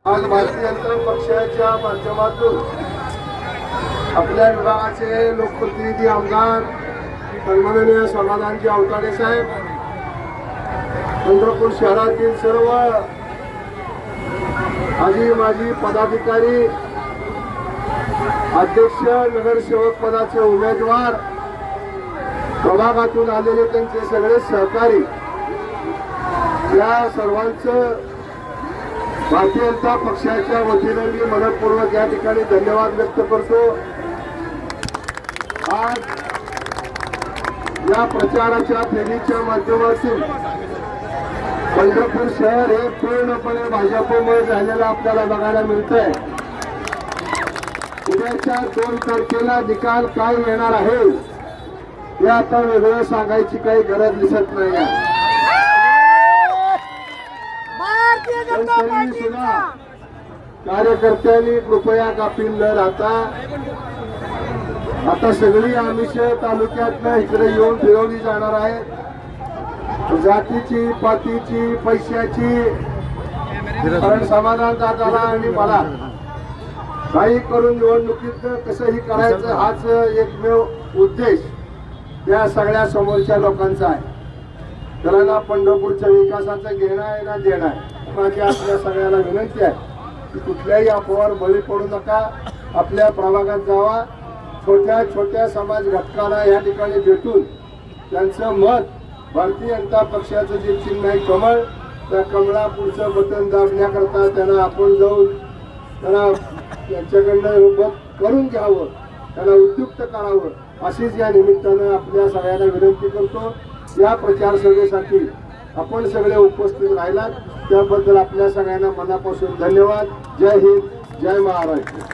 आज भारतीय जनता पक्षाच्या माध्यमातून आपल्या विभागाचे लोकप्रतिनिधी आमदार सन्माननीय समाधानजी अवताडे साहेब, पंढरपूर शहरातील सर्व आजी माजी पदाधिकारी, अध्यक्ष, नगरसेवक पदाचे उमेदवार, प्रभागातून आलेले त्यांचे सगळे सहकारी, या सर्वांचं भारतीय जनता पक्षाच्या वतीने मी मनपूर्वक या ठिकाणी धन्यवाद व्यक्त करतो। आज या प्रचाराच्या फेरीच्या माध्यमातून पंढरपूर शहर हे पूर्णपणे भाजपमुळे झालेलं आपल्याला बघायला मिळतंय। उद्याच्या 2 तारखेला निकाल काय येणार आहे हे आता वेगळं सांगायची काही गरज दिसत नाही। कार्यकर्त्यांनी कृपया गाफील न राहता आता सगळी आमिष तालुक्यातनं इकडे येऊन फिरवली जाणार आहे। जातीची, पातीची, पैशाची, कारण समाधान दादाला आणि मला काही करून निवडणुकीत कसंही करायचं हाच एकमेव उद्देश या सगळ्या समोरच्या लोकांचा आहे। त्याला पंढरपूरच्या विकासाचं घेणं आहे ना देणं आहे। माझी आपल्या सगळ्याला विनंती आहे की कुठल्याही अफवावर बळी पडू नका, आपल्या प्रभागात जावा, छोट्या छोट्या समाज घटकांना या ठिकाणी भेटून त्यांचं मत, भारतीय जनता पक्षाचं जे चिन्ह आहे कमळ, त्या कमळापुढचं बटन दाबण्याकरता त्यांना आपण जाऊन त्यांना त्यांच्याकडनं मत करून घ्यावं, त्यांना उद्युक्त करावं, अशीच या निमित्तानं आपल्या सगळ्यांना विनंती करतो। या प्रचार सभेसाठी आपण सगळे उपस्थित राहिलात त्याबद्दल आपल्या सगळ्यांना मनापासून धन्यवाद। जय हिंद, जय महाराष्ट्र।